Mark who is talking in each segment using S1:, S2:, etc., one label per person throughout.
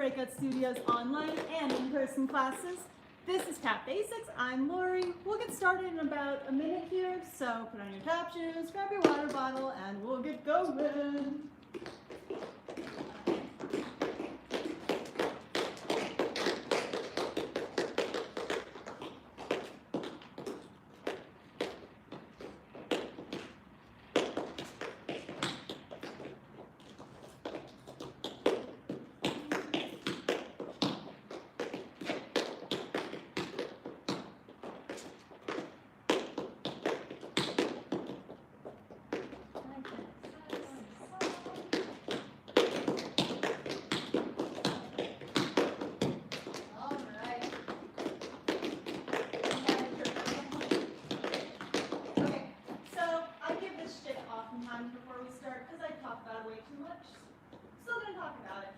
S1: BreakOut Studios online and in-person classes. This is Tap Basics. I'm Laurie. We'll get started in about a minute here, so put on your tap shoes, grab your water bottle, and we'll get going. Before we start, because I talk about it way too much, still going to talk about it.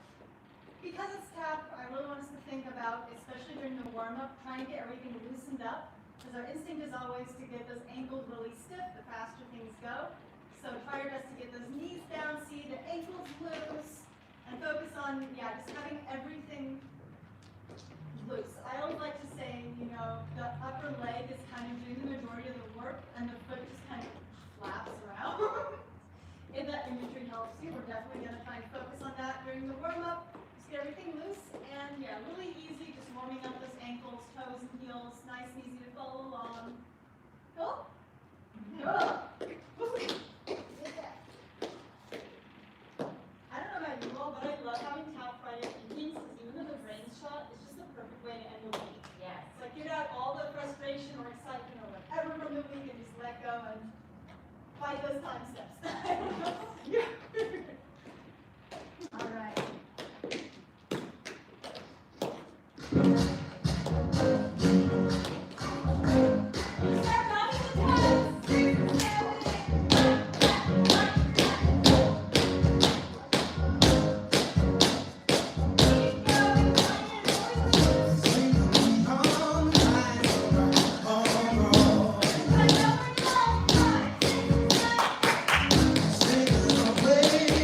S1: Because it's tap, I really want us to think about, especially during the warm-up, trying to get everything loosened up, because our instinct is always to get those ankles really stiff the faster things go. So try your best to get those knees down, see the ankles loose, and focus on, just having everything loose. I always like to say, the upper leg is kind of doing the majority of the work, and the foot just kind of flaps around. If that imagery helps you, we're definitely going to try and focus on that during the warm-up. Just get everything loose and really easy, just warming up those ankles, toes, and heels. Nice and easy to follow along. Cool? I don't know about you all, but I love having tap Friday evenings because even though the brain's shot, it's just the perfect way to end the week.
S2: Yes.
S1: It's like get out all the frustration or excitement or whatever from the week and just let go and fight those time steps. All right.
S3: Away.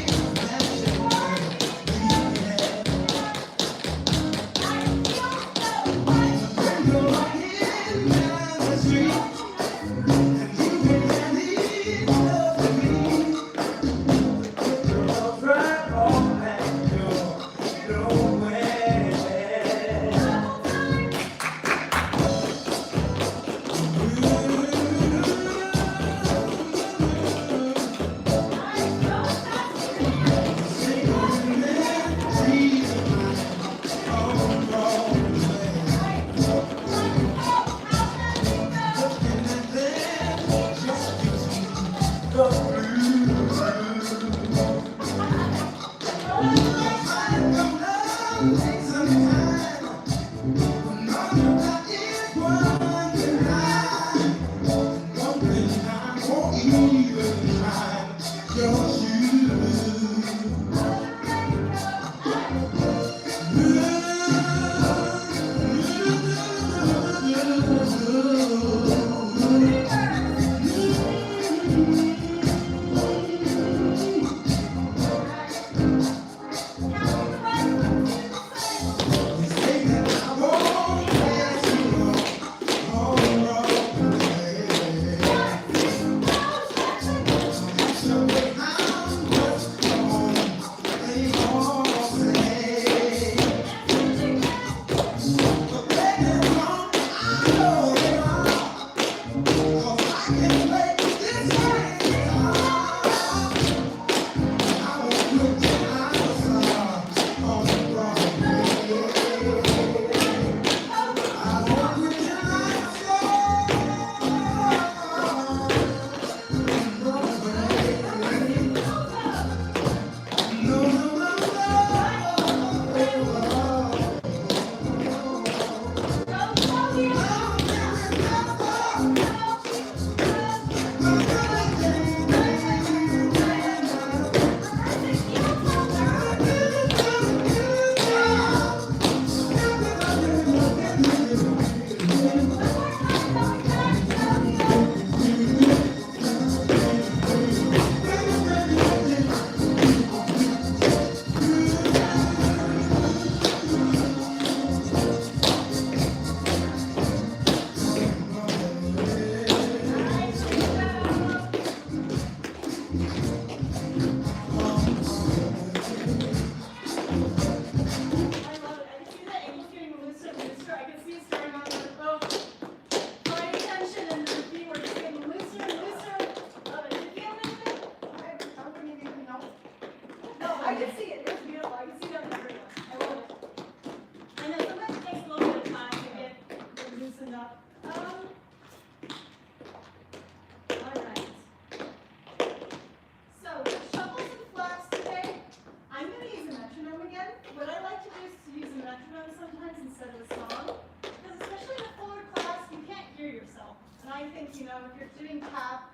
S1: metronome sometimes instead of the song. Because especially in a fuller class, you can't hear yourself. And I think, you know, if you're doing tap,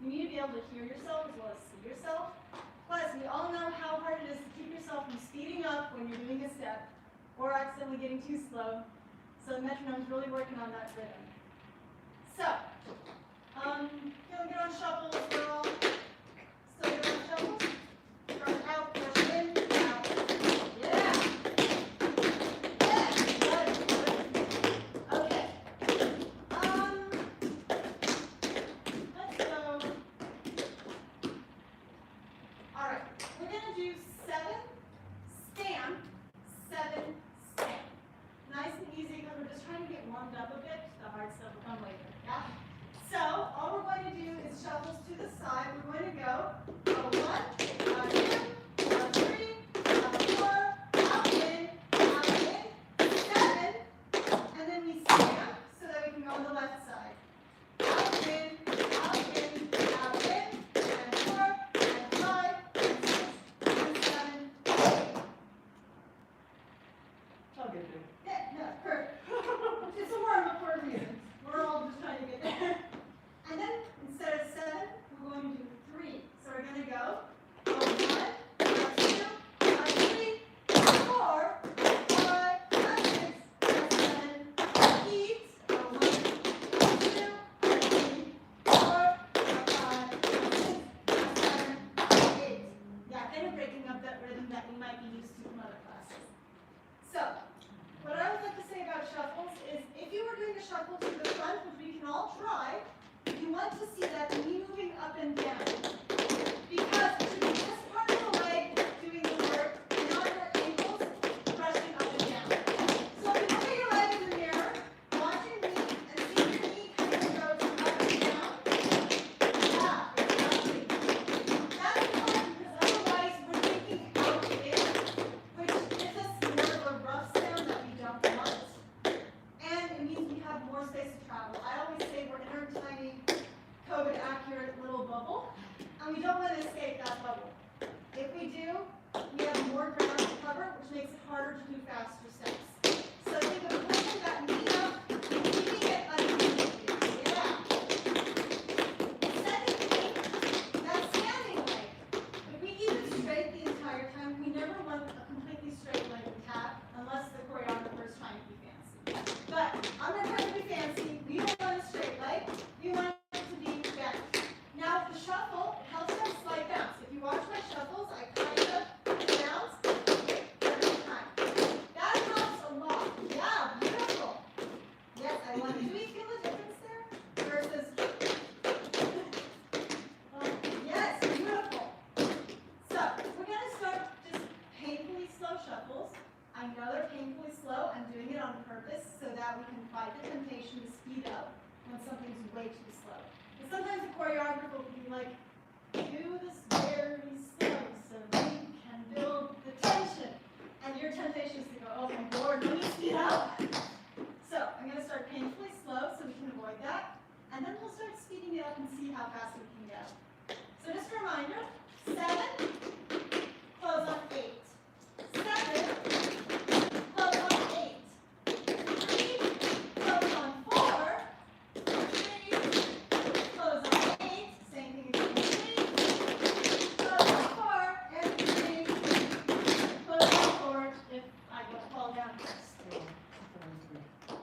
S1: you need to be able to hear yourself as well as see yourself. Plus, we all know how hard it is to keep yourself from speeding up when you're doing a step or accidentally getting too slow. So the metronome's really working on that rhythm. So, feeling good on shuffles, we're all still good on shuffles? Brush out, brush in, out. Yeah! Yeah! Good, good. Okay. Let's go. Alright, we're gonna do 7 stamp, 7 stamp. Nice and easy because we're just trying to get warmed up a bit. The hard stuff will come later. Yeah? So all we're going to do is shuffles to the side. We're going to go 1, 2, 3, 4, out in, 7, and then we stamp so that we can go on the left side. Out in, and 4, and 5, and 6, and 7, 8.
S2: I'll get there.
S1: Yeah, no, perfect. It's a warm-up for a reason. We're all just trying to get there. And then instead of 7, we're going to do 3. So we're going to go 1, 2, 3, 4, 5, 6, 7, 8. 1, 2, 3, 4, 5, 6, 7, 8. Yeah, kind of breaking up that rhythm that we might be used to from other classes. So, what I would like to say about shuffles is if you were doing a shuffle to the front, which we can all try, you want to see that knee moving up and down. Because it should be this part of the leg doing the work and not your ankles brushing up and down. So if you look at your leg in the mirror, watch your knee and see your knee kind of goes up and down. Yeah, exactly. That's important because otherwise we're thinking out in, which gives us more of a rough sound that we don't want. And it means we have more space to travel. I always say we're in our tiny COVID-accurate little bubble, and we don't want to escape that bubble. If we do, we have more ground to cover, which makes it harder to do faster steps. So think of pulling that knee up and keeping it underneath you. Yeah. Second thing, that standing leg. If we keep it straight the entire time, we never want a completely straight leg in tap unless the choreographer is trying to be fancy. But I'm not trying to be fancy. We don't want a straight leg. We want it to be bent. Now, the shuffle, it helps have a slight bounce. If you watch my shuffles, I kind of bounce every time. That helps a lot. Yeah, beautiful. Yes, I want to. Do we feel the difference there? Versus, yes, beautiful. So, we're going to start just painfully slow shuffles. I know they're painfully slow. I'm doing it on purpose so that we can fight the temptation to speed up when something's way too slow. And sometimes the choreographer will be like, do this very slow so we can build the tension. And your temptation is to go, oh my Lord, let me speed up. So I'm going to start painfully slow so we can avoid that. And then we'll start speeding it up and see how fast we can go. So just a reminder, 7, close on 8. 7, close on 8. 3, close on 4. 3, close on 8. Same thing again. 3, close on 4. And 3, close on 4 if I don't fall down first.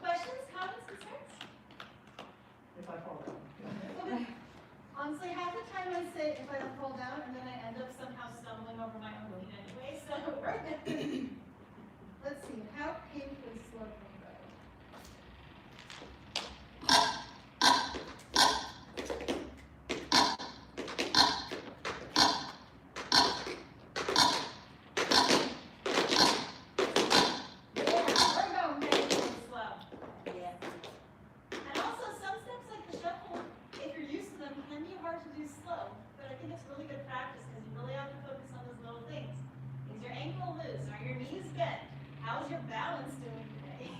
S1: Questions, comments, concerns?
S2: If I fall down.
S1: Okay. Honestly, half the time I say if I don't fall down, and then I end up somehow stumbling over my own feet anyway. So, let's see. How painfully slow can we go? Yeah, we're going painfully slow.
S3: Yeah.
S1: And also, some steps like the shuffle, if you're used to them, can be hard to do slow. But I think it's really good practice because you really have to focus on those little things. Is your ankle loose? Are your knees bent? How's your balance doing today?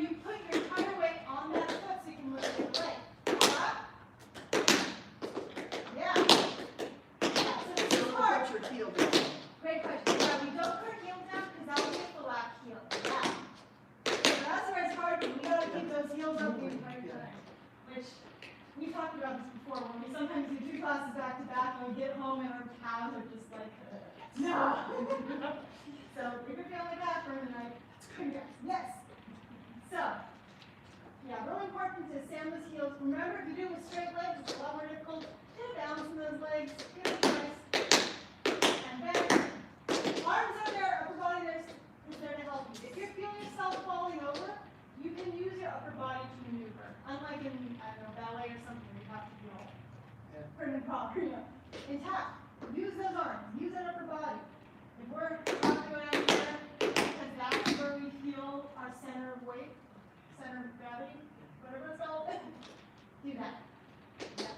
S1: you put your entire weight on that foot so you can lift your leg. Up. Yeah. Yeah, so this is hard.
S2: Put your heel down.
S1: Great question. Yeah, we don't put our heel down because that will get the lap heel. Yeah. So that's where it's hard. We gotta keep those heels up the entire time. Which we talked about this before when we sometimes do 2 classes back to back and we get home and our calves are just like, no. So if you're feeling like that for the night, congrats. Yes. So, yeah, really important to stand those heels. Remember, if you do it with straight legs, it's a lot more difficult. Get a balance in those legs. Get it nice. And then, arms are there, upper body is there to help you. If you're feeling yourself falling over, you can use your upper body to maneuver. Unlike in, I don't know, ballet or something, you have to be all prim and proper, intact. Use those arms. Use that upper body. If we're not doing out there, because that's where we feel our center of weight, center of gravity, whatever it's called, do that. Yeah.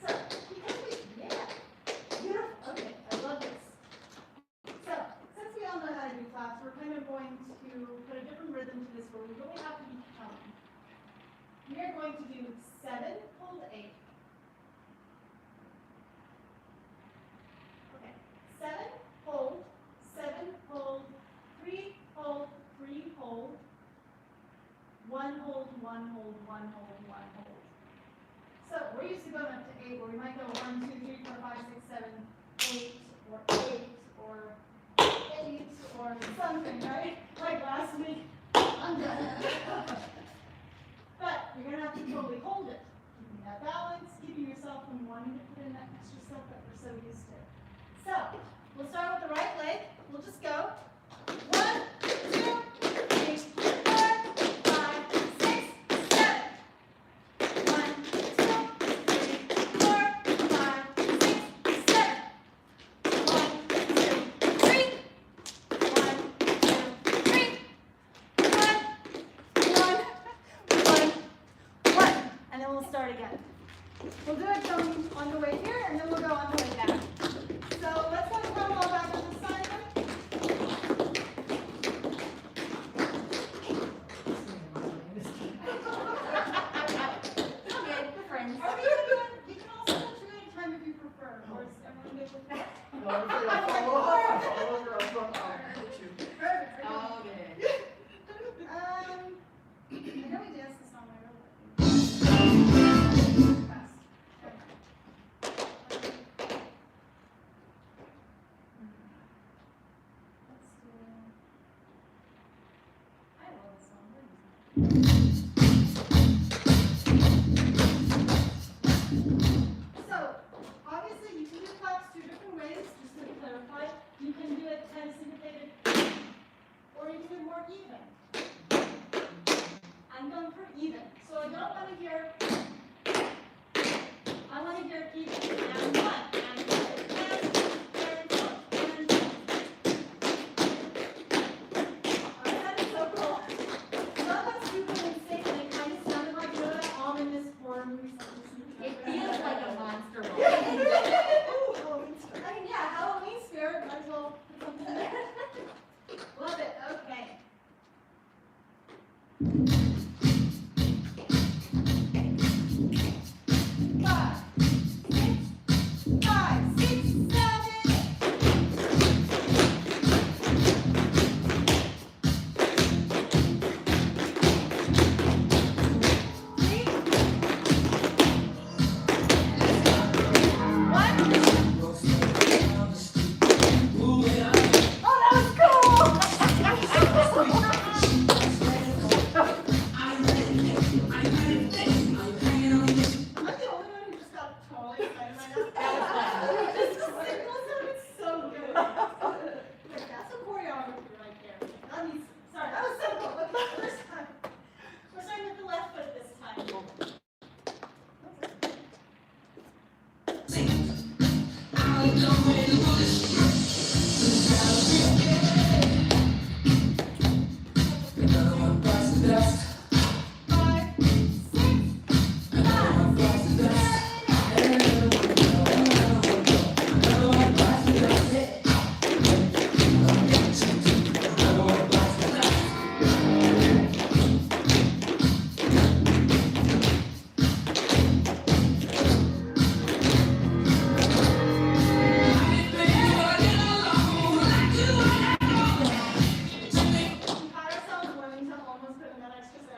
S1: So, because yeah, beautiful. Okay, I love this. So, since we all know how to do claps, we're kind of going to put a different rhythm to this where we really have to be counting. We are going to do 7, hold 8. Okay, 7, hold, 7, hold, 3, hold, 3, hold, 1 hold, 1 hold, 1 hold, 1 hold. So we're used to going up to 8, where we might go 1, 2, 3, 4, 5, 6, 7, 8, or 8, or 8, or something, right? Like last week, I'm done. But you're going to have to totally hold it. Keeping that balance, keeping yourself from wanting to put in that extra stuff that we're so used to. So, we'll start with the right leg. We'll just go 1, 2, 3, 4, 5, 6, 7. 1, 2, 3, 4, 5, 6, 7. 1, 2, 3. 1, 2, 3. 1. And then we'll start again. We'll do it on the way here, and then we'll go on the way back. So let's go and come all back on this side. Okay, friends. Are we gonna do it? You can also do it anytime if you prefer. Or is everyone good with that?
S2: No, I'll follow over. I'll hit you.
S1: Perfect.
S2: Okay.
S1: I know we danced this song earlier. Fast. Okay. Let's do. I love this song. Where is it? So, obviously, you can do claps 2 different ways, just to clarify. You can do it kind of syncopated, or you can do it more even. I'm going for even. So I don't want to hear, I want to hear even. And 1, and 2, and 3, and 4, and 5. Oh, that is so cool. Some of us do them in sync, and it kind of sounded like, you know, that ominous horror movie.
S3: It feels like a monster ball.
S1: I mean, yeah, Halloween spirit, might as well put something in there. Love it. Okay. 5, 6, 5, 6, 7.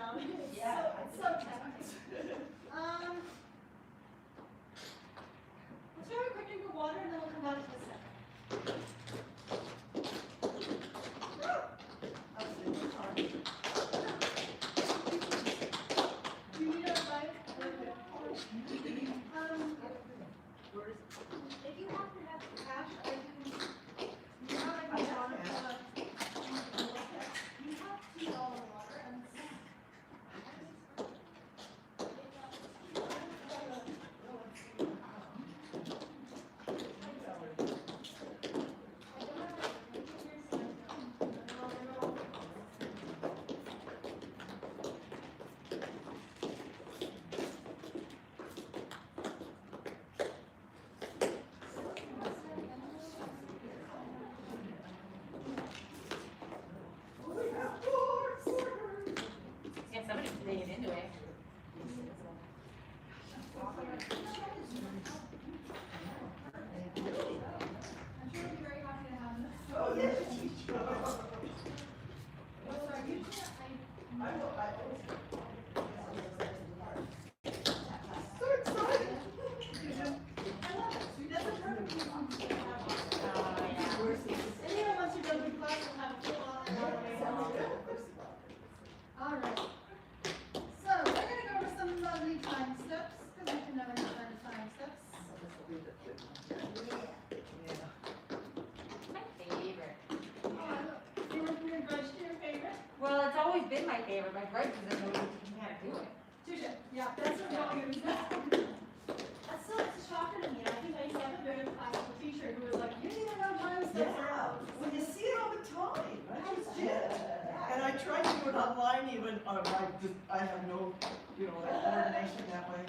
S1: down. It's
S2: Yeah.
S1: so tense. Let's try a quick drink of water and then we'll come back to the step. Do you need a bite? If you have to have cash, I can. You have like you have tea all in water and.
S3: Yeah, somebody's digging into it.
S1: I'm sure you'll be very happy to have this.
S2: Oh, yes, teacher.
S1: Oh, sorry, usually
S2: I will, I always. So excited.
S1: I love it. That's a perfect reason to have it.
S3: Yeah.
S1: And even once you're done with class, you'll have a full on. All right. So we're gonna go over some lovely time steps, because we can never have enough time steps.
S3: My favorite.
S1: Oh, look, you were your grudge to your favorite.
S3: Well, it's always been my favorite. My grudge is that nobody teach me how to do it.
S1: Touche. Yeah, that's what we're going to do. That's so shocking to me. I think I used to have a very classical teacher who was like, you need to know time steps.
S2: Yeah, well, you see it all the time. And I try to do it online even, I have no, like coordination that way.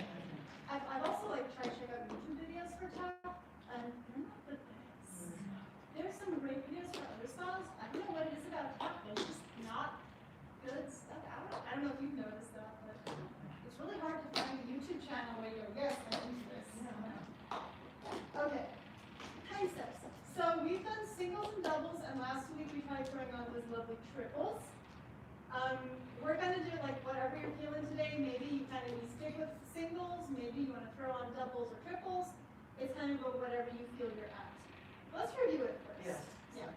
S1: I've also like tried to check out YouTube videos for tap, and they're not the best. There's some great videos for other styles. I don't know what it is about tap, there's just not good stuff out. I don't know if you've noticed that, but it's really hard to find a YouTube channel where you go, yes, I use this. Okay, time steps. So we've done singles and doubles, and last week we tried throwing on those lovely triples. We're gonna do like whatever you're feeling today. Maybe you kind of stick with singles, maybe you want to throw on doubles or triples. It's kind of whatever you feel you're at. Let's review it first.
S2: Yes.
S1: Yeah.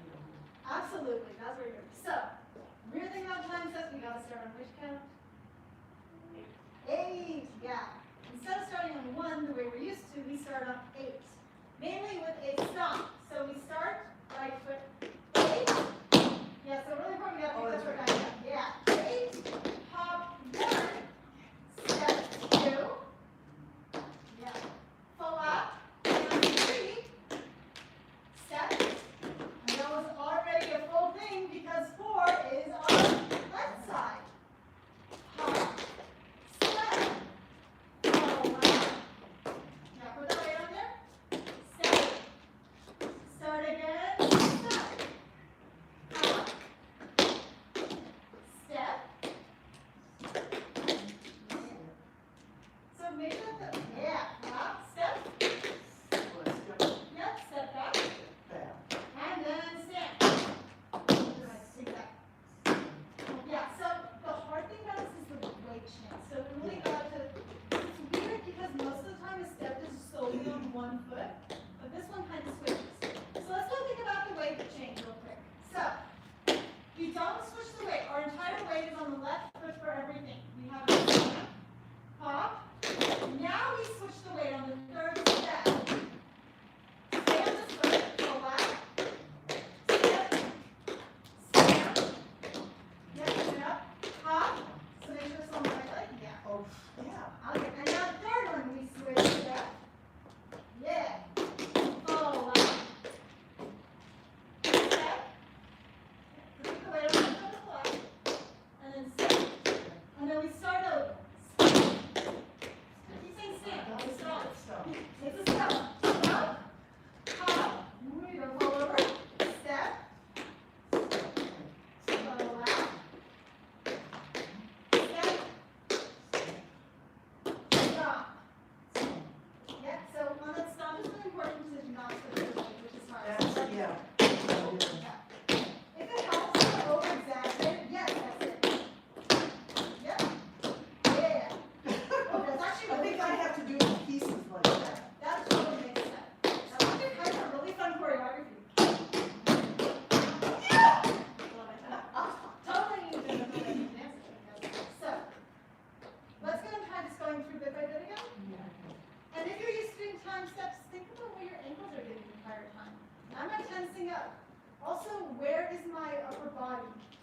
S1: Absolutely, that's where you're. So, weird thing about time sets, we gotta start on which count? 8, yeah. Instead of starting on 1 the way we're used to, we start on 8. Mainly with a stop. So we start right foot 8. Yeah, so really important we gotta pick up our guy up. Yeah. 8, hop 1, step 2. Yeah. Full up. 3. Step. And that was already a full thing because 4.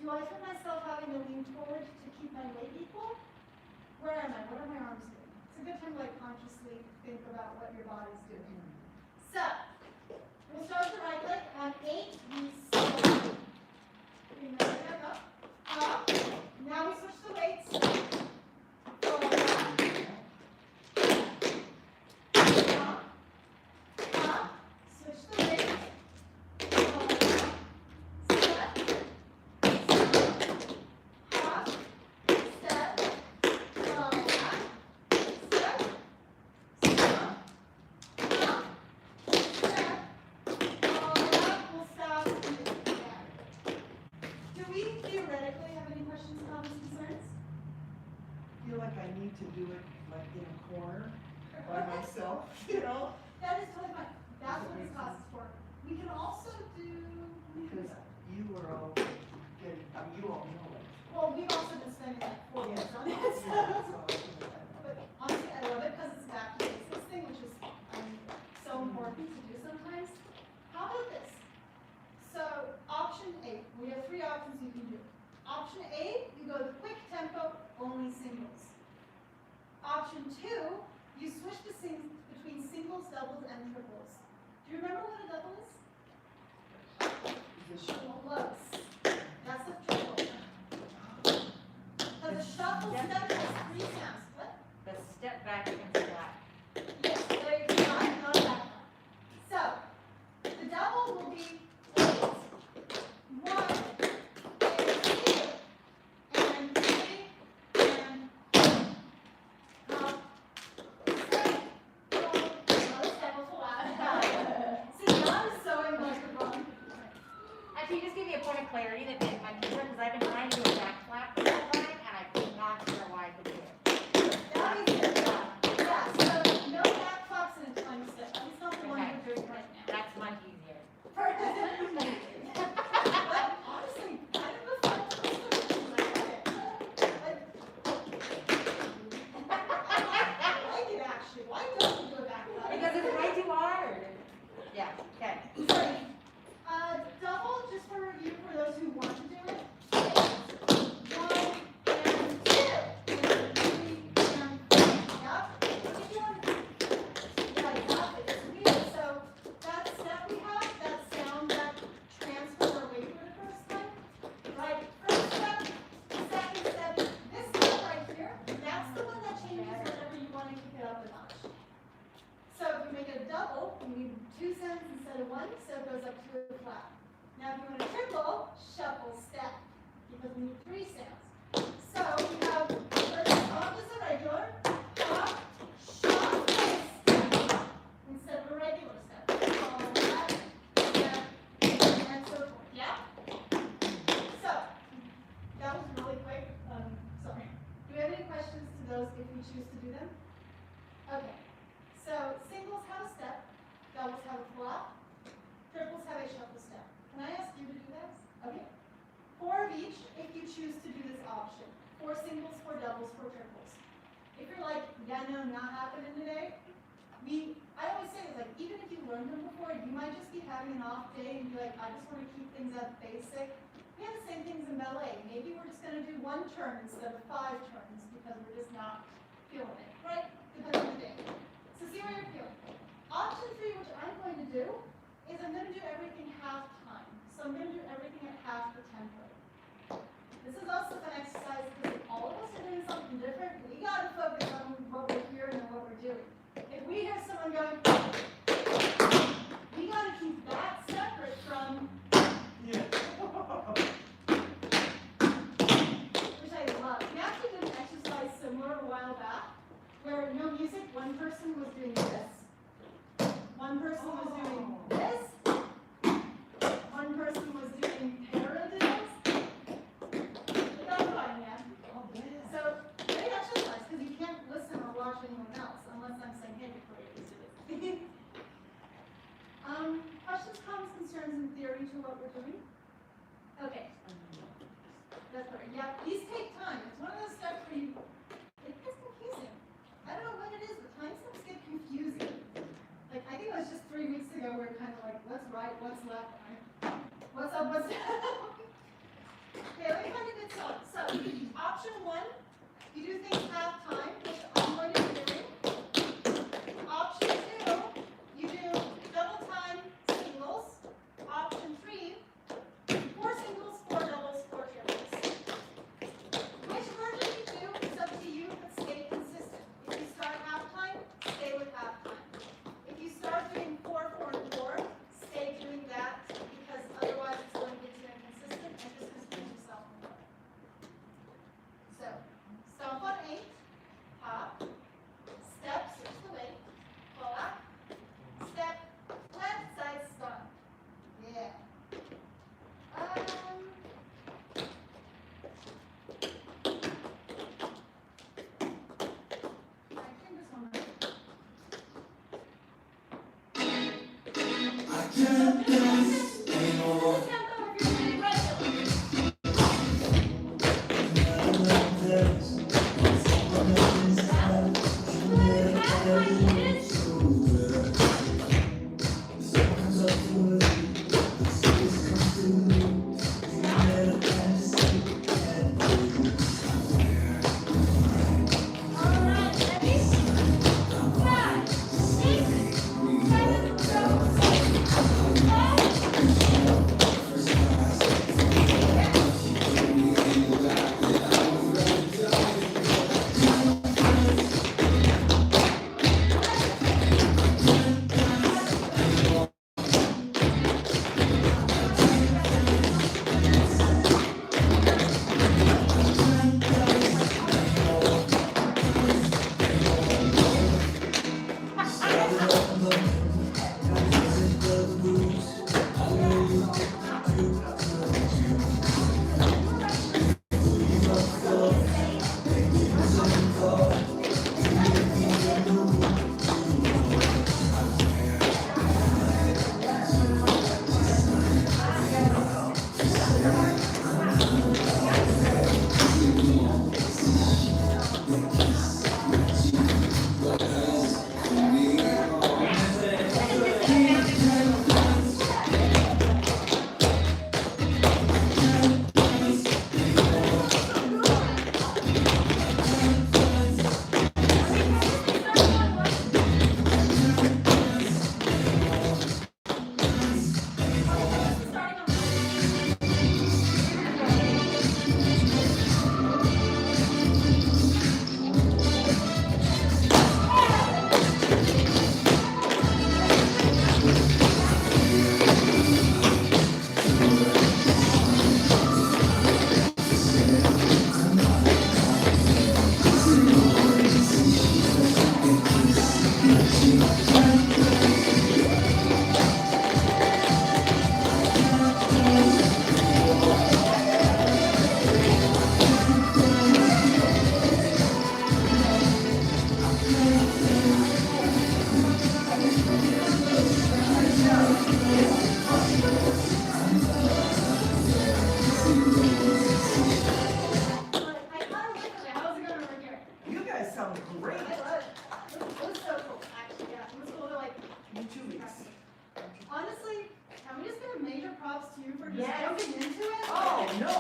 S1: Do I feel myself having to lean forward to keep my weight equal? Where am I? What are my arms doing? It's a good time to like consciously think about what your body's doing. So, we'll start with the right leg. On 8, we step. Bring the leg back up. Up. Now we switch the weights. Forward. Up. Up. Switch the weights. Forward. Step. Hop. Step. Fall back. Step. Stop. Hop. Step. Fall back. We'll stop. Do we theoretically have any questions, comments, concerns?
S2: Feel like I need to do it like in a corner by myself, you know?
S1: That is totally fine. That's what this class is for. We can also do.
S2: Because you were all getting, I mean, you all know it.
S1: Well, we've also been spending like 4 years on it.
S2: Yeah, so,
S1: But honestly, I love it because it's back to basics thing, which is so important to do sometimes. How about this? So, option A, we have 3 options you can do. Option A, you go the quick tempo, only singles. Option 2, you switch between singles, doubles, and triples. Do you remember what a double is?
S2: the show.
S1: Close. That's a triple. Because a shuffle step has 3 sounds. What?
S3: The step back against the back.
S1: Yes, there you go. Not that one. So, the double will be 8, 1, and 2, and 3, and hop, step, roll. Another step was loud. See, God is so in microphone.
S3: Actually, just give me a point of clarity that made my teacher, because I've been trying to do a back flap the whole time, and I could not figure why I could do it.
S1: That means it's yeah, so no back flaps and a time step. At least not the one we're doing right now.
S3: That's much easier.
S1: But honestly, kind of a fun twist of it. I like it actually. Why don't you go back flap?
S3: Because it's way too hard. Yeah, okay.
S1: Sorry. Double, just for review for those who want to do it. 1 and 2 and 3 and 4. Yep. What are you doing? Yeah, exactly. It's weird. So that step we have, that sound that transfers our weight for the first time. Right. First step, second step. This step right here, that's the one that changes whenever you want to kick it up a notch. So if you make it a double, you need 2 sounds instead of 1, so it goes up to a flat. Now if you want a triple, shuffle step, because we need 3 sounds. So we have first off is a regular, hop, shuffle, step, instead of a regular step. All that, step, and so forth. Yeah? So, that was really quick. Sorry. Do we have any questions to those if we choose to do them? Okay. So singles have a step, doubles have a flop, triples have a shuffle step. Can I ask you to do that? Okay. 4 of each if you choose to do this option. 4 singles, 4 doubles, 4 triples. If you're like, yeah, no, not happening today, I always say, like, even if you learned them before, you might just be having an off day and be like, I just want to keep things at basic. We have the same things in ballet. Maybe we're just going to do 1 turn instead of 5 turns because we're just not feeling it, right? Depends on the day. So see where you're feeling. Option 3, which I'm going to do, is I'm going to do everything half time. So I'm going to do everything at half the tempo. This is also an exercise because all of us are doing something different. We got to focus on what we're hearing and what we're doing. If we hear someone going, we got to keep that separate from,
S2: Yeah.
S1: which I love. We actually did an exercise similar a while back where no music, one person was doing this, one person was doing this, one person was doing paradiddles. That's fun, yeah.
S2: Oh, man.
S1: So, great exercise, because you can't listen or watch anyone else unless I'm saying, hey, before you do this. Questions, comments, concerns, and theory to what we're doing? Okay. That's perfect. Yeah, these take time. It's one of those steps where it gets confusing. I don't know what it is, but time steps get confusing. Like, I think it was just 3 weeks ago where we're kind of like, what's right, what's left, right? What's up, what's down? Okay, let me Option one, you do things half time, which I'm going to be doing. Option two, you do double time singles. Option three, 4 singles, 4 doubles, 4 triples. Which version you do is up to you, but stay consistent. If you start half time, stay with half time. If you start doing 4, 4, and 4, stay doing that because otherwise it's going to get too inconsistent and just confuse yourself more. So, stomp on 8, hop, step, switch the weight, pull up, step, left side stomp. Yeah. My fingers on my.
S4: I can't dance anymore.
S1: How's it going over here?
S2: You guys sound great.
S1: It was so cool, actually, yeah. It was cool to like,
S2: In 2 weeks.
S1: honestly, can we just give a major props to you for just
S3: Yes.
S1: jumping into it?
S2: Oh, no,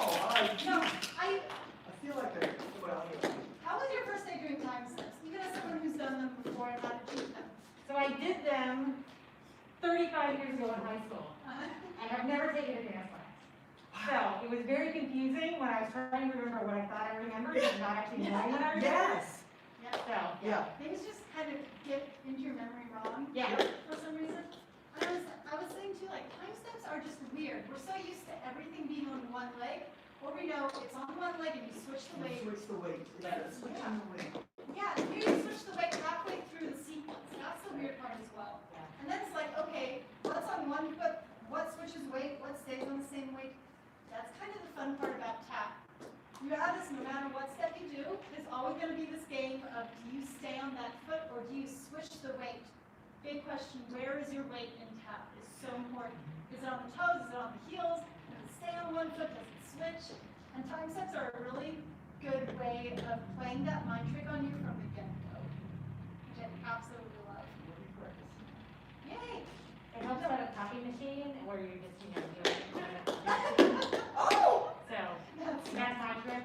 S1: No,
S2: I feel like well, anyway.
S1: how was your first day doing time steps? Even as someone who's done them before and had to teach them.
S3: So I did them 35 years ago in high school. I have never taken a dance class. So it was very confusing when I was trying to remember what I thought I remembered and not actually knowing what I remembered.
S2: Yes,
S3: So,
S2: yeah.
S1: Maybe it's just kind of get into your memory wrong.
S3: Yeah.
S1: For some reason. I was saying too, like, time steps are just weird. We're so used to everything being on one leg, or we know it's on one leg and you switch the weight.
S2: Switch the weight. It's switching the weight.
S1: Yeah, and here you switch the weight halfway through the sequence. That's the weird part as well.
S3: Yeah.
S1: And then it's like, okay, what's on one foot, what switches weight, what stays on the same weight? That's kind of the fun part about tap. You have this no matter what step you do, there's always going to be this game of do you stay on that foot or do you switch the weight? Big question, where is your weight in tap is so important. Is it on the toes, is it on the heels? Does it stay on one foot, does it switch? And time steps are a really good way of playing that mind trick on you from the get-go, which I absolutely love. Yay!
S3: It helps out a copy machine where you just, do it.
S2: Oh!
S3: So, that's my trick.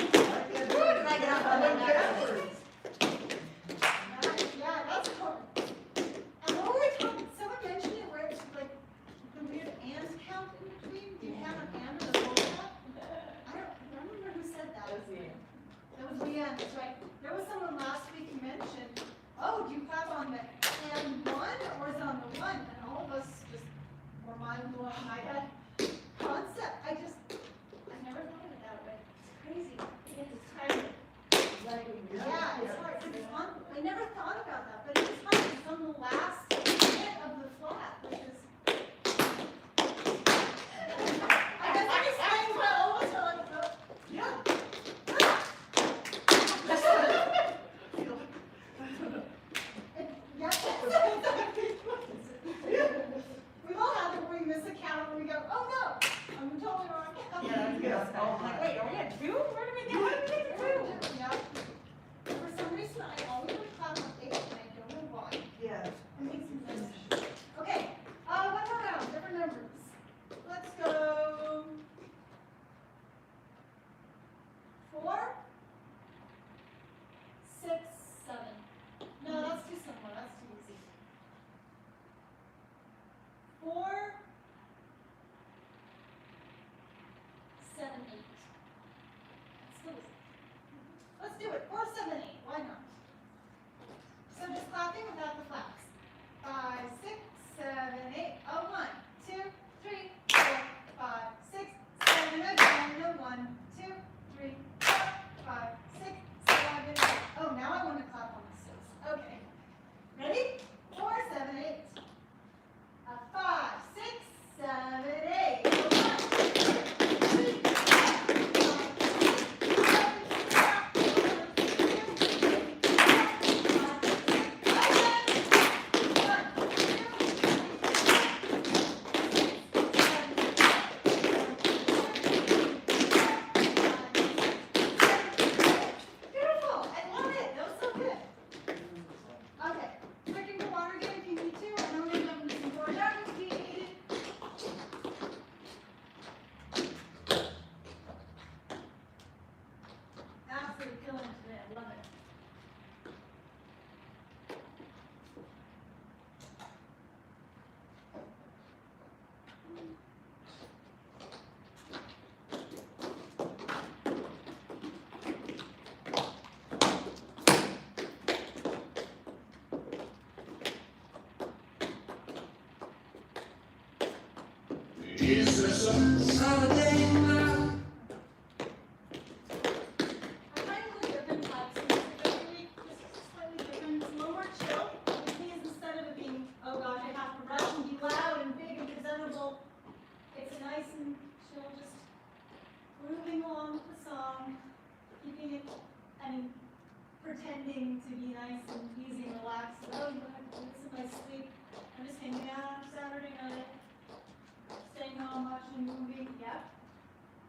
S3: I get off on that
S2: backwards.
S1: Yeah, that's hard. And what were we talking, someone mentioned it where it's like the weird and count in between, do you have an and or a full count? I don't remember who said that. That was Leanne, that's right. There was someone last week who mentioned, oh, do you clap on the and one or is it on the one? And all of us just were mind blown by that concept. I never thought of it that way. It's crazy. It's kind of, yeah, it's hard. It's on, I never thought about that, but it's hard. It's on the last bit of the flat, which is. I guess I'm explaining what all of us are like, oh,
S2: Yeah.
S1: that's so Let's do it. 4, 7, 8. Why not? So just clapping without the flaps. 5, 6, 7, 8. Oh, 1, 2, 3, 4, 5, 6, 7 again. No, 1, 2, 3, 4, 5, 6, 7, 8. Oh, now I want to clap on the 6. Okay. Ready? 4, 7, 8. 5, 6, 7, 8. 1, 2, 3, 4, beautiful. I love it. That was so good. Okay. Drinking the water again if you need to. I know we're going to some choreography if needed. Absolutely killing it today. I love it.
S4: Is there some holiday now?
S1: I'm trying to look different types of music every week. This is slightly different. It's a little more chill. Which means instead of it being, oh gosh, I have to rush and be loud and big and presentable, it's nice and chill, just moving along with the song, keeping it, pretending to be nice and easy and relaxed. Oh, you don't have to do this in my sleep. I'm just hanging out on Saturday night, staying home, watching a movie. Yeah.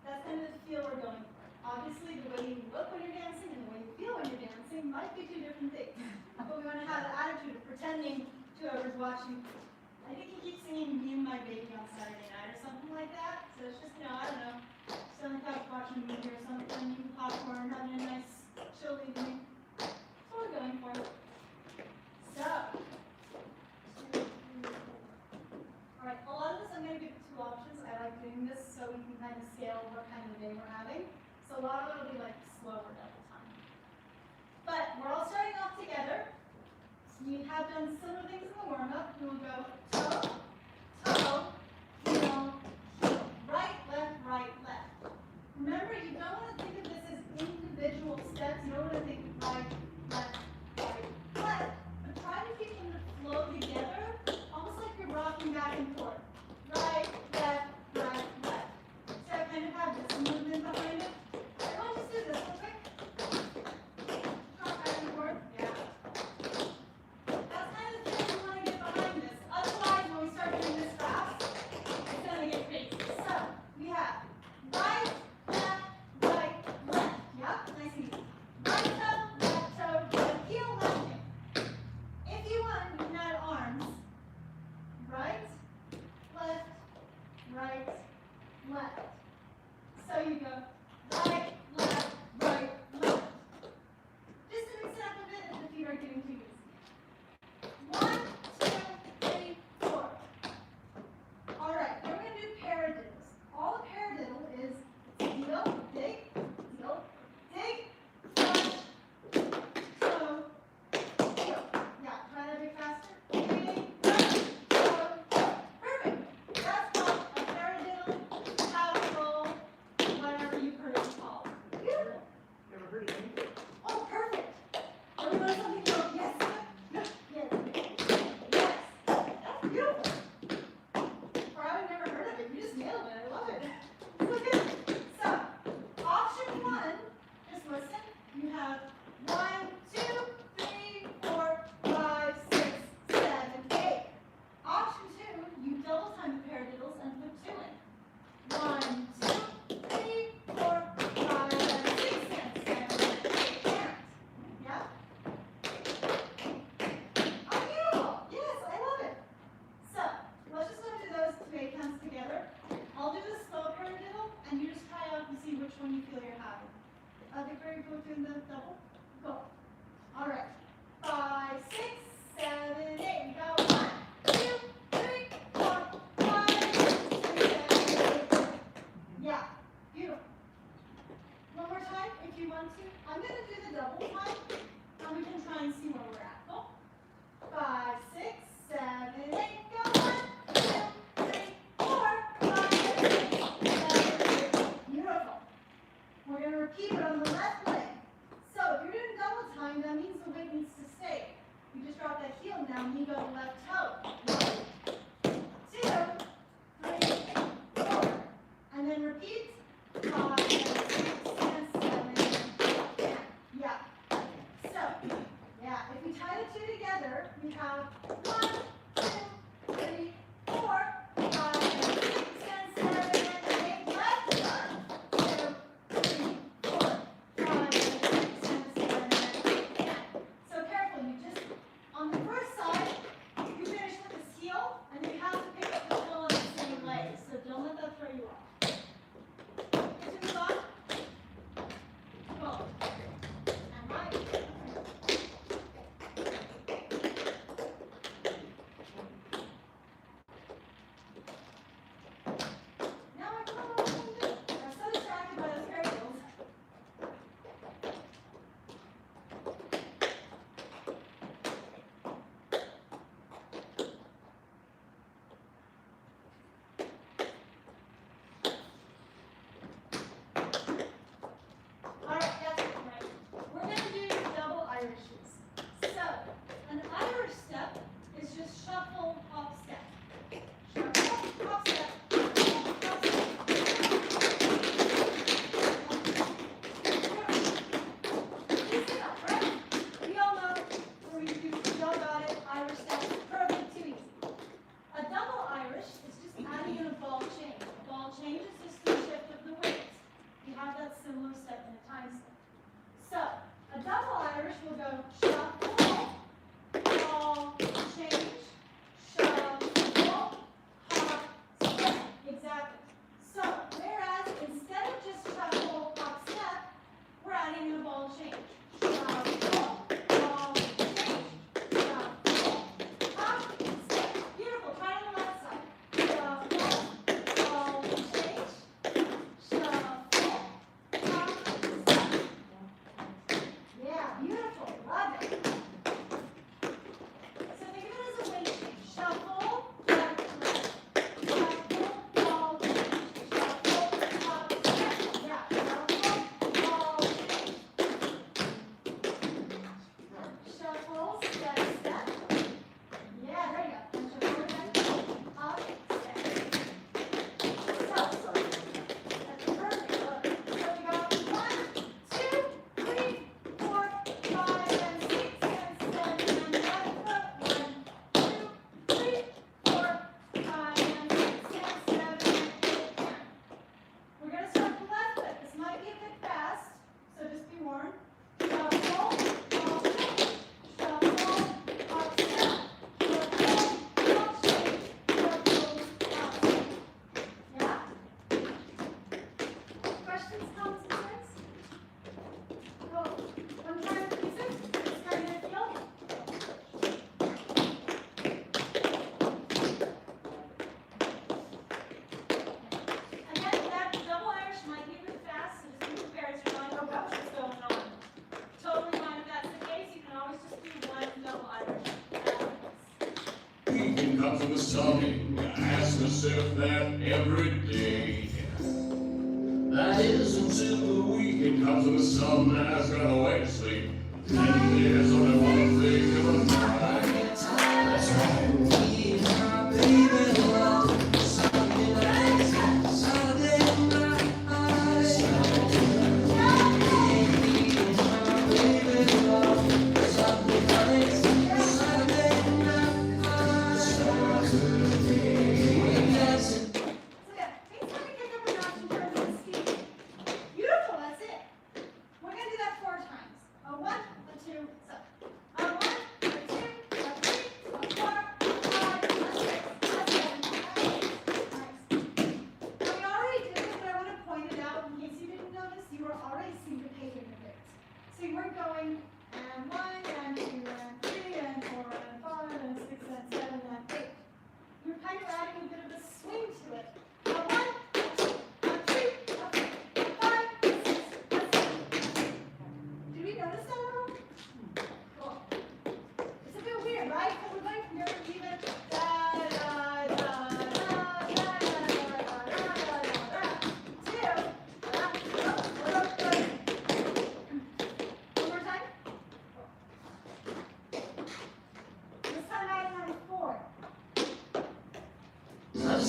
S1: That's kind of the feel we're going for. Obviously, the way you look when you're dancing and the way you feel when you're dancing might be two different things. But we want to have the attitude of pretending to whoever's watching. I think he keeps singing "You My Baby" on Saturday night or something like that. So it's just, I don't know, just on the couch watching a movie or something, eating popcorn, having a nice chill evening. That's what we're going for. So, 2, 3, 4. All right, a lot of this I'm going to give 2 options. I like doing this so we can kind of scale what kind of day we're having. So a lot of it will be like slower double time. But we're all starting off together. So we have done similar things in the warm-up. We will go toe, toe, heel, heel. Right, left, right, left. Remember, you don't want to think of this as individual steps. You don't want to think right, left, right, left. But try to keep them to flow together, almost like you're rocking back and forth. Right, left, right, left. So I kind of have this movement behind it. Everyone just do this real quick. Rock back and forth. Yeah. That's kind of the thing we want to get behind this. Otherwise, when we start doing this fast, it's going to get crazy. So we have right, left, right, left. Yep, nice and easy. Right toe, left heel, left knee. If you want, you can add arms. Right, left, right, left. So you go right, left, right, left. Just to mix it up a bit if the feet are getting too easy. 1, 2, 3, 4. All right, then we're going to do paradiddles. All a paradiddle is heel, dig, front, toe, heel. Yeah, try that a bit faster. Dig, front, toe, perfect. That's called a paradiddle, half roll, whatever you've heard it called. Beautiful.
S2: You ever heard of me?
S1: Oh, perfect. Everyone something go, yes, yes, yes. That's beautiful. Or I've never heard of it. You just nailed it. I love it. So good. So, option 1, just listen. You have 1, 2, 3, 4, 5, 6, 7, 8. Option 2, you double time the paradiddles and put 2 in. 1, 2, 3, 4, 5, 6, 7, 8. Yeah? Oh, beautiful. Yes, I love it. So, let's just go do those 2 8 counts together. I'll do the slow paradiddle, and you just try out and see which one you feel you're having. Victoria, go doing the double. want to. I'm gonna do the double time, and we can try and see where we're at. Go. 5, 6, 7, 8, go. 1, 2, 3, 4, 5, 6, 7, 8. Beautiful. We're gonna repeat it on the left leg. So if you're doing double time, that means the weight needs to stay. You just drop that heel down, knee go to left toe. 1, 2, 3, 4. And then repeat. 5, 6, 7, 8, 10. Yeah. So, yeah, if we tie the two together, we have 1, 2, 3, 4, 5, 6, 7, 8. Left turn. 2, 3, 4, 5, 6, 7, 8, 10. So careful, you just, on the first side, you finish with this heel, and you have to pick up the toe on the same leg. So don't let that throw you off. Good to move on? Cool. And right. Now I don't know what I'm going to do. I'm so distracted by those hair heels. Alright, that's it, right? We're going to do double Irishes. So, an Irish step is just shuffle, hop, step. Shuffle, hop, step. Hop, step. Easy enough, right? We all know where we all got it. Irish step, perfect, too easy. A double Irish is just adding in a ball change. A ball change is just the shift of the weight. You have that similar step in a time step. So, a double Irish will go shuffle, ball, change, shuffle, hop, step. Exactly. So, whereas instead of just shuffle, hop, step, we're adding in a ball change. Shuffle, ball, change, shuffle, hop, step. Beautiful. Try it on the left side. Shuffle, ball, change, shuffle, hop, step. Yeah, beautiful. Love it. So think of it as a weight change. Shuffle, left, right. Shuffle, ball, change. Shuffle, hop, step. Yeah, shuffle, ball, change. Shuffle, step, step. Yeah, there you go. And shuffle again. Hop, step. So, that's perfect. Love it. So we got 1, 2, 3, 4, 5, and 6, and 7, and left foot. 1, 2, 3, 4, 5, and 6, and 7, and 8, 10. We're gonna start the left foot. This might be a bit fast, so just be warned. Shuffle, ball change. Shuffle, hop, step. Shuffle, ball change. Shuffle, hop, step. Yeah? Questions, comments, concerns? Cool. One time with music, starting at the field. Again, that double Irish might be a bit fast, so just be prepared to find out what's going on. Totally fine if that's the case, you can always just do one double Irish.
S4: We can come from the sun, ask yourself that every day. That is until the weekend comes from the sun and I got away to sleep. And there's only one thing to remind. That's right. Me and my baby love Sunday night, Saturday night. Me and my baby love Sunday night, Saturday night. We got some
S1: So yeah, things kind of kick up a notch in terms of speed. Beautiful, that's it. We're gonna do that 4 times. A 1, a 2, so. A 1, a 2, a 3, a 4, a 5, a 6, a 7, a 8. Nice. Now we already did it, but I want to point it out in case you didn't notice, you were already syncopated a bit. So you weren't going and 1, and 2, and 3, and 4, and 5, and 6, and 7, and 8. You're kind of adding a bit of a swing to it. A 1, a 2, a 3, a 4, a 5, a 6, a 7, a 8.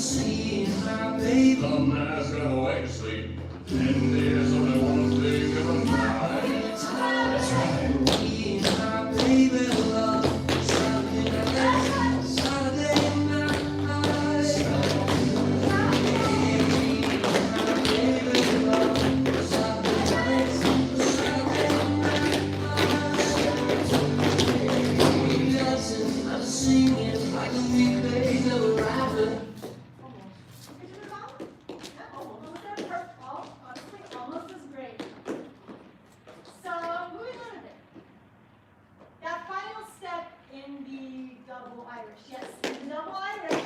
S4: seeing my baby. Some nights go away to sleep, and there's only one thing in my mind. That's right. Me and my baby love, Saturday night, Saturday night. I'm singing like a weekday of a rapper.
S1: Did you do well? Yeah, almost there. Perfect. Honestly, almost as great. So, moving on a bit. That final step in the double Irish. Yes, the double Irish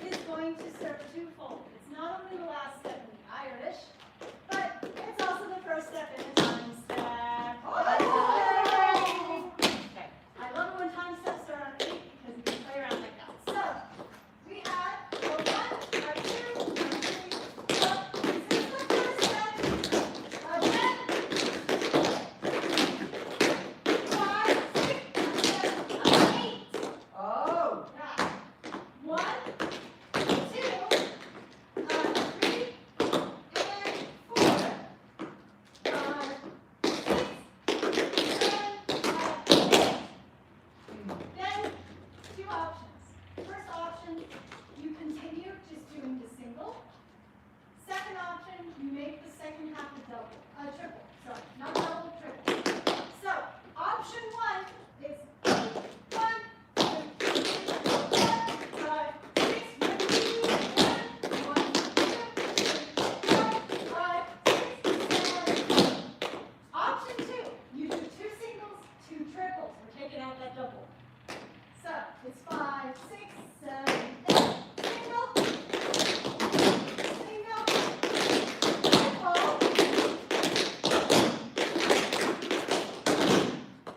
S1: is going to serve twofold. It's not only the last step in the Irish, but it's also the first step in the time step. I love it when time steps start on 8 because you can play around like that. So, we had a 1, a 2, a 3, a 4. This is the first step. A 10, 5, 6, 7, 8.
S2: Oh,
S1: Yeah. 1, 2, 3, and 4. 5, 6, 7, 8. Then, 2 options. First option, you continue just doing the single. Second option, you make the second half a triple. Sorry, not double, triple. So, option 1 is 1, 2, 3, 4, 5, 6, 1, 2, 3, 4, 5, 6, 7. Option 2, you do 2 singles, 2 triples. We're taking out that double. So, it's 5, 6, 7, 8. Single, single, triple.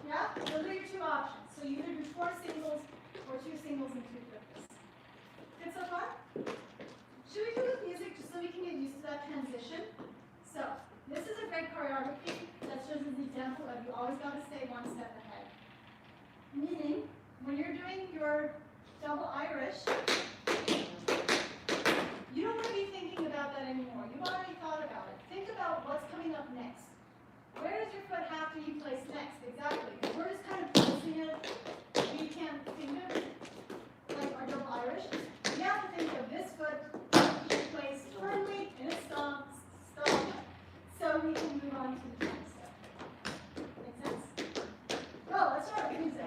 S1: Yeah, those are your 2 options. So you either do 4 singles or 2 singles and 2 triples. Good so far? Should we do with music just so we can get used to that transition? So, this is a great choreography that shows an example of you always got to stay 1 step ahead. Meaning, when you're doing your double Irish, you don't want to be thinking about that anymore. You've already thought about it. Think about what's coming up next. Where does your foot have to be placed next? Exactly. We're just kind of placing it. We can't think of it like our double Irish. We have to think of this foot being placed firmly in a stomp, so we can move on to the next step. Make sense? Oh, let's start with music.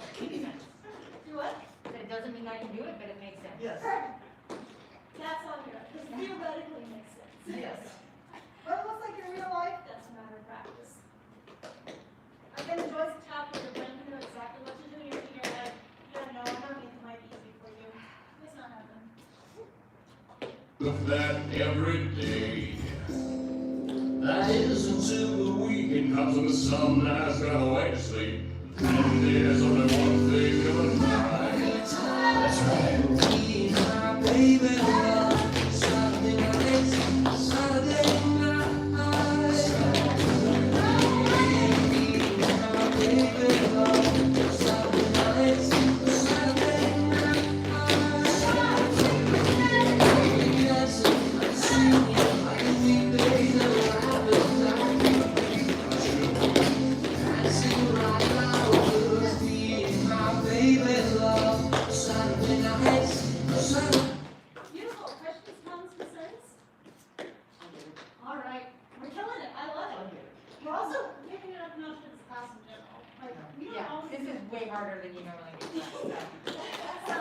S1: Do what?
S3: It doesn't mean I can do it, but it makes sense.
S2: yes,
S1: Perfect. That's on here. Because theoretically makes sense.
S2: yes.
S1: What it looks like in real life, that's a matter of practice. Again, the joys of tap where your brain can know exactly what you're doing in your head. Yeah, no, I don't think it might be easy for you. It's not happening.
S4: With that every day. That is until the weekend comes and the sun nights go away to sleep. And there's only one thing in my mind. That's right. Me and my baby love, Saturday night, Saturday night. Me and my baby love, Saturday night, Saturday night. Yes, I'm singing like a weekday of a rapper. I sing like I was being my baby love. Saturday nights, Saturday.
S1: Beautiful. Questions, comments, concerns? All right. We're killing it. I love it. We're also picking it up a notch for this class in general. Like, we don't
S3: Yeah,
S1: always
S3: this
S1: do
S3: is way harder than you normally do.
S1: So,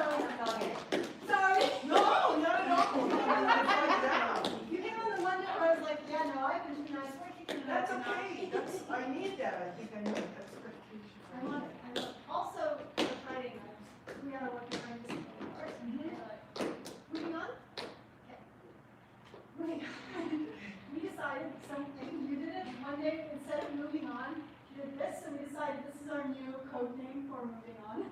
S3: Okay.
S1: sorry.
S2: No, not at all. Not like that.
S1: You came on the one day where I was like, yeah, no, I've been too nice. We're kicking it up
S2: That's
S1: a notch.
S2: okay. I need that. I think I need expectation.
S1: I love it. I love it. Also, the Friday night, we gotta work behind this part. Moving on? Okay. Moving on. We decided something. You did it one day instead of moving on. You did this, and we decided this is our new code name for moving on.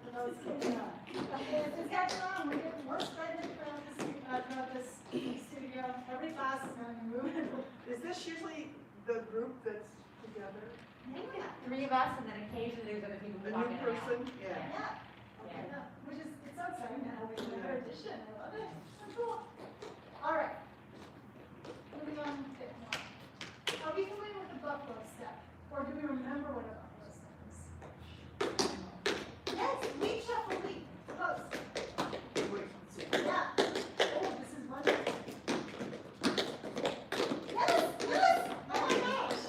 S1: For those kids, it's catching on. We're spreading it throughout this studio. Every class is going to move.
S2: Is this usually the group that's together?
S1: Yeah.
S3: 3 of us, and then occasionally there's other people
S2: The
S3: who walk
S2: new
S3: in and out.
S2: person? Yeah.
S1: Yeah. Okay, no, which is, it's so exciting to have it. tradition, I love it. So cool. All right. Moving on a bit more. Are we familiar with the buffalo step? Or do we remember what a buffalo step is? Yes, lead shuffle lead. Close.
S2: Wait, let's see.
S1: Yeah. Oh, this is wonderful. Yes, yes. Oh my gosh.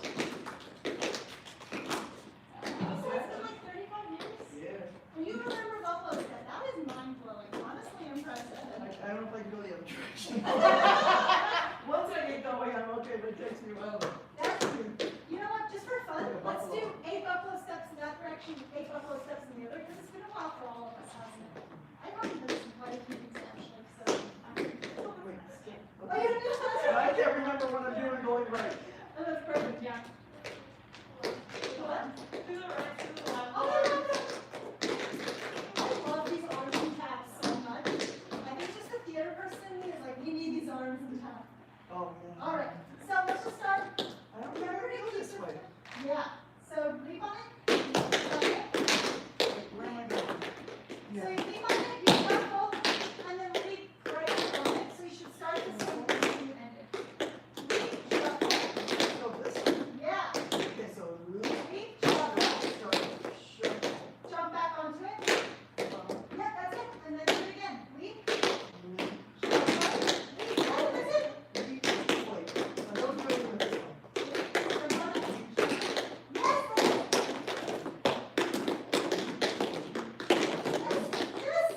S1: So it's been like 35 years?
S2: Yeah.
S1: When you remember buffalo step, that is mind-blowing. Honestly impressive.
S2: I don't know if I can go the other direction. Once I get going, I'm okay, but it takes me a while.
S1: That's, you know what, just for fun, let's do 8 buffalo steps in that direction, 8 buffalo steps in the other, because it's been a while for all of us, hasn't it? I've already done some quite a few things actually, so.
S2: Wait, skip.
S1: Oh, you didn't do
S2: And
S1: that?
S2: I can't remember what I'm doing going right.
S1: Oh, that's perfect, yeah. What?
S3: To the right, to the left.
S1: Oh, no, no, no. I love these arms and taps so much. I think just the theater person in me is like, we need these arms and taps.
S2: Oh, yeah.
S1: All right, so let's just start.
S2: I don't remember to go this way.
S1: Yeah, so leap on it. Okay.
S2: Where am I going?
S1: So
S2: Yeah.
S1: you leap on it, you shuffle, and then leap right on it. So you should start the same way as you ended. Leap, shuffle.
S2: Go this way.
S1: Yeah.
S2: Okay, so leap,
S1: Leap, shuffle.
S2: shuffle.
S1: Jump back onto it. Yeah, that's it. And then do it again. Leap, shuffle. Leap. Oh, that's it.
S2: Leap, wait. I don't do it with this one.
S1: Jump on it. Yes, that's it. Yes.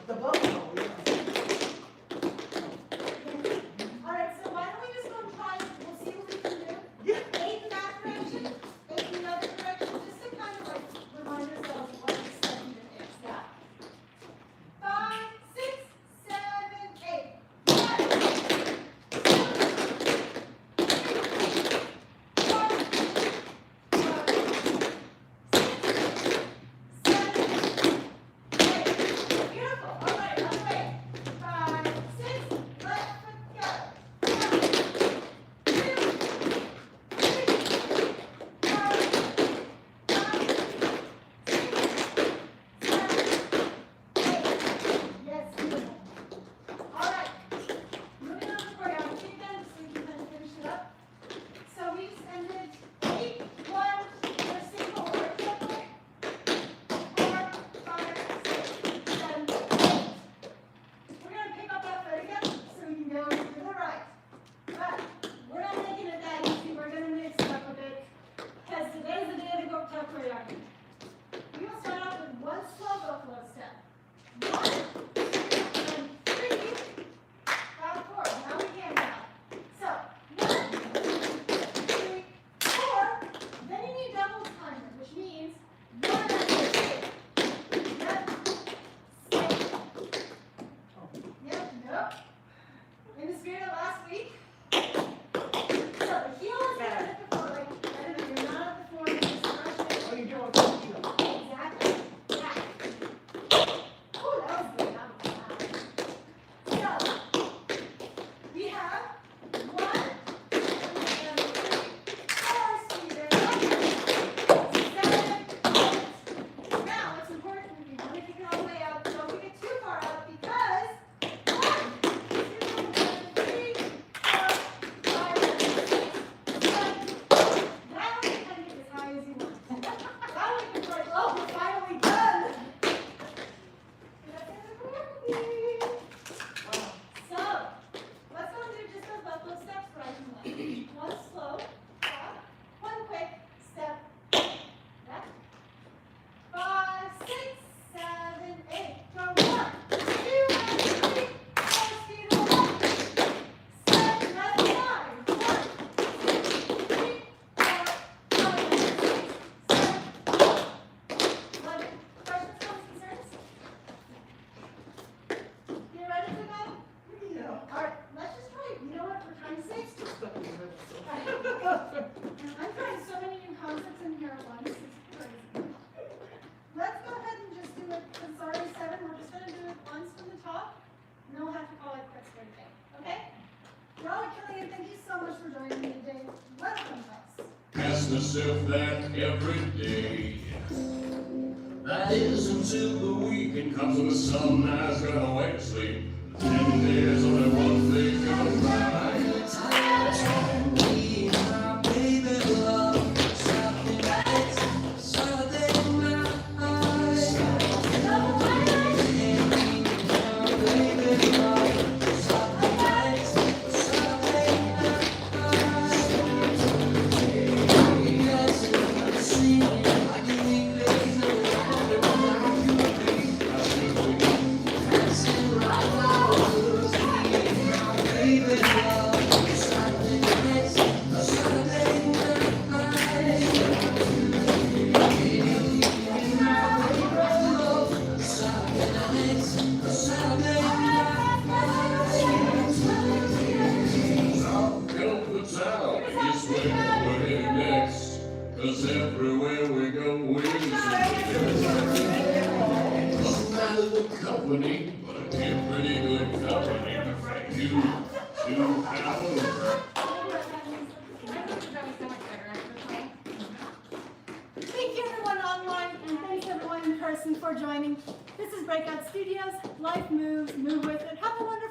S2: The buffalo, yeah.
S1: All right, so why don't we just go and try it? We'll see what we can do.
S2: Yeah.
S1: 8 in that direction, 8 in the other direction, just to kind of like remind ourselves what the segment is. Yeah. 5, 6, 7, 8. 1, 2, 3, 4, 5, 6, 7, 8. Beautiful. All right, other way. 5, 6, left foot go. 1, 2, 3, 4, 5, 6, 7, 8. Yes, beautiful. All right. Moving on to choreography then, so we can kind of finish it up. So we just ended 8, 1, or single or triple. 4, 5, 6, 7, 8. We're gonna pick up that foot again, so we can go to the right. But we're not making it that easy. We're gonna mix it up a bit, because today's the day of the BreakOut choreography. We will start off with one slow buffalo step. 1, 2, and 3. Out 4. Now we can now. So 1, 2, 3, 4. Then you need double timer, which means 1 and 6. Yep. 6. Yep. Nope. In the spirit of last week. So the heel is better than before. Like, I don't know, you're not at the floor, you're just brushing it.
S2: Oh, you're doing it.
S1: Exactly. Yeah. Oh, that was good. That was fast. So, we have 1, 2, and 3, 4 speeders. 7, 8. Now, what's important, we want to kick it all the way out. Don't kick it too far out because 1, 2, 3, 4, 5, 6, 7. That one you can get as high as you want. That one you can try. Oh, we're finally done. So, let's go do just those buffalo steps right and left. One slow, stop. One quick, step, back. 5, 6, 7, 8. Go 1, 2, and 3, 4, speed of 1. 7, left 5. 1, 2, 3, 4, 5, 6, 7, 8. 11. Questions, comments, concerns? You ready to go?
S2: Yeah.
S1: All right, let's just try it. You know what, for time's sake,
S2: Stuck in the middle, so.
S1: I'm trying so many new concepts in here at once, it's crazy. Let's go ahead and just do it, I'm sorry, 7, we're just gonna do it once from the top, and then we'll have to call it quits for today, okay? Laurie, Killian, thank you so much for joining me today. Welcome, guys.
S4: Ask myself that every day. That is until the weekend comes and the sun has gone away to sleep. Then there's only one thing on my cause everywhere we go, we see doesn't matter the company, but a pretty good company for you to have.
S1: Thank you everyone online and thanks everyone in person for joining. This is BreakOut Studios. Life moves, move with it. Have a wonderful